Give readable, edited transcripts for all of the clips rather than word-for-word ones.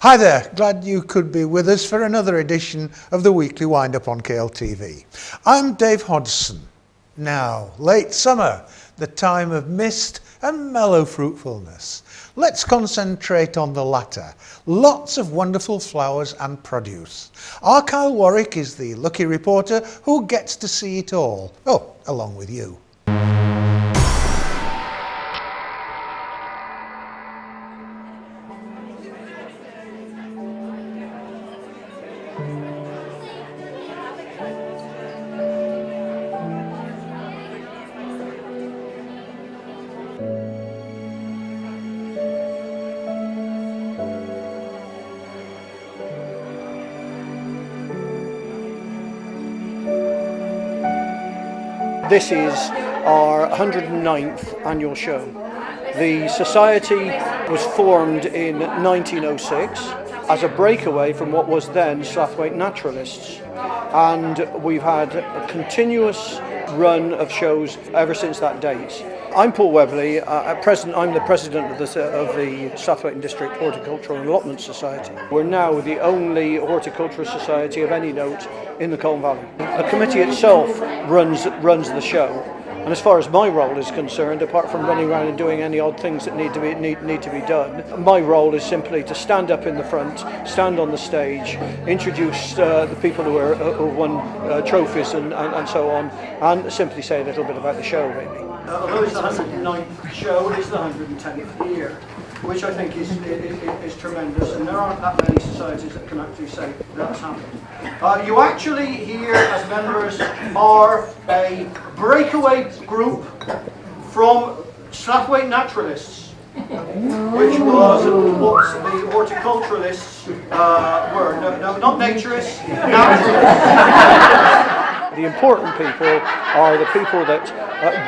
Hi there, glad you could be with us for another edition of the Weekly Wind-Up on KLTV. I'm Dave Hodgson. Now, late summer, the time of mist and mellow fruitfulness. Let's concentrate on the latter. Lots of wonderful flowers and produce. Our Kyle Warwick is the lucky reporter who gets to see it all. Oh, along with you. This is our 109th annual show. The society was formed in 1906 as a breakaway from what was then Slaithwaite Naturalists, and we've had a continuous run of shows ever since that date. I'm Paul Webley. I'm the president of the Slaithwaite District Horticultural and Allotment Society. We're now the only horticultural society of any note in the Colne Valley. The committee itself runs the show, and as far as my role is concerned, apart from running around and doing any odd things that need to be done, my role is simply to stand up in the front, stand on the stage, introduce the people who won trophies and so on, and simply say a little bit about the show, really. Although it's the 109th show, it's the 110th year, which I think is tremendous, and there aren't that many societies that can actually say that's happened. You actually here, as members, are a breakaway group from Slaithwaite Naturalists, which was what the horticulturalists were. No, not naturists, naturalists. The important people are the people that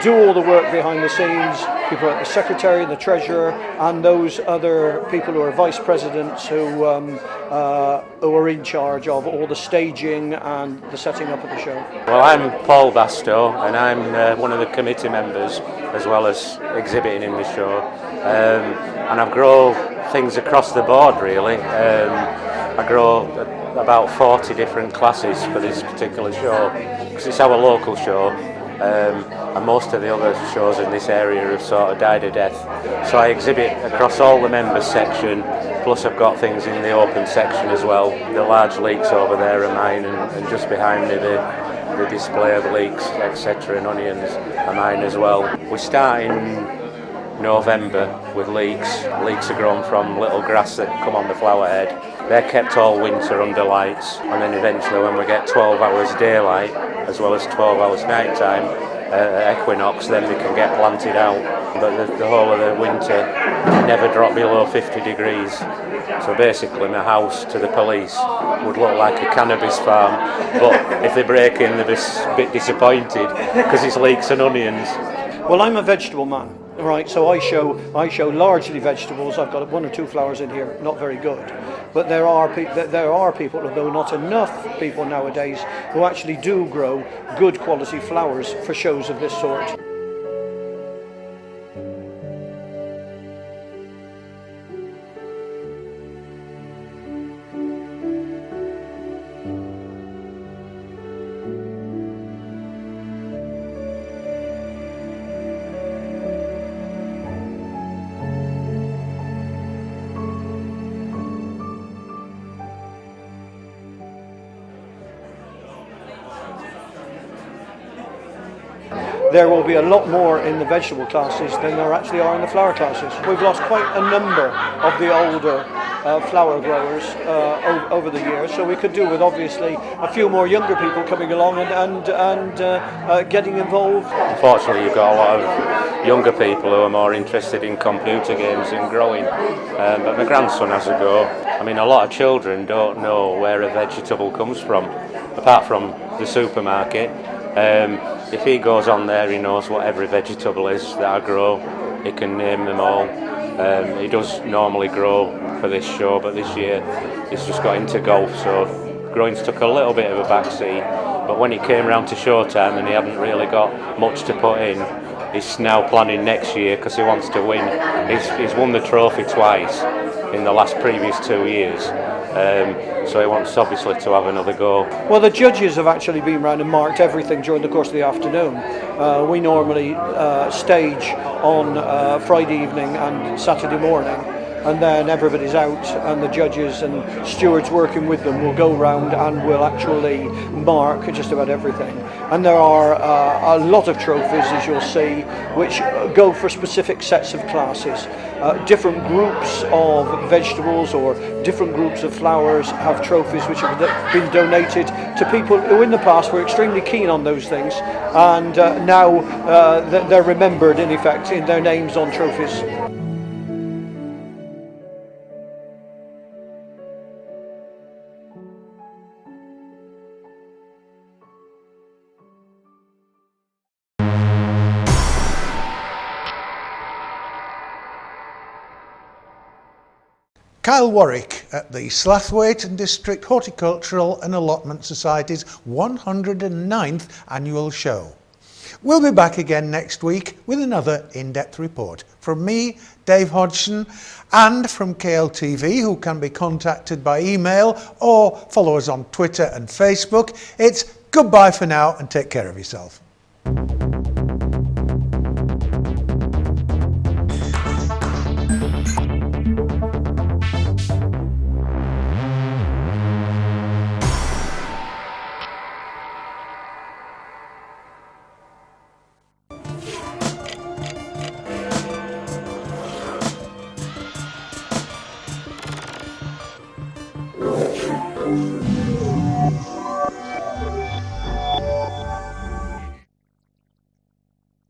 do all the work behind the scenes, people like the secretary and the treasurer, and those other people who are vice presidents who are in charge of all the staging and the setting up of the show. Well, I'm Paul Bastow, and I'm one of the committee members as well as exhibiting in the show, and I grow things across the board really. I grow about 40 different classes for this particular show because it's our local show, and most of the other shows in this area have sort of died a death. So I exhibit across all the members section, plus I've got things in the open section as well. The large leeks over there are mine, and just behind me the display of leeks, etc., and onions are mine as well. We start in November with leeks. Leeks are grown from little grass that come on the flower head. They're kept all winter under lights, and then eventually when we get 12 hours daylight as well as 12 hours night time at equinox, then they can get planted out. But the whole of the winter never drop below 50 degrees. So basically my house to the police would look like a cannabis farm, but if they break in they'll be a bit disappointed because it's leeks and onions. Well, I'm a vegetable man, right? So I show largely vegetables. I've got one or two flowers in here, not very good. But there are people, although not enough people nowadays, who actually do grow good quality flowers for shows of this sort. There will be a lot more in the vegetable classes than there actually are in the flower classes. We've lost quite a number of the older flower growers over the years, so we could do with obviously a few more younger people coming along and getting involved. Unfortunately, you've got a lot of younger people who are more interested in computer games and growing, but my grandson has a go. I mean, a lot of children don't know where a vegetable comes from, apart from the supermarket. If he goes on there, he knows what every vegetable is that I grow. He can name them all. He does normally grow for this show, but this year he's just got into golf, so growing's took a little bit of a backseat. But when he came round to showtime and he hadn't really got much to put in, he's now planning next year because he wants to win. He's won the trophy twice, in the last previous 2 years. So he wants obviously to have another go. Well, the judges have actually been round and marked everything during the course of the afternoon. We normally stage on Friday evening and Saturday morning, and then everybody's out, and the judges and stewards working with them will go round and will actually mark just about everything. And there are a lot of trophies, as you'll see, which go for specific sets of classes. Different groups of vegetables or different groups of flowers have trophies which have been donated to people who in the past were extremely keen on those things, and now they're remembered in effect in their names on trophies. Kyle Warwick at the Slaithwaite and District Horticultural and Allotment Society's 109th annual show. We'll be back again next week with another in-depth report. From me, Dave Hodgson, and from KLTV, who can be contacted by email or follow us on Twitter and Facebook, it's goodbye for now and take care of yourself.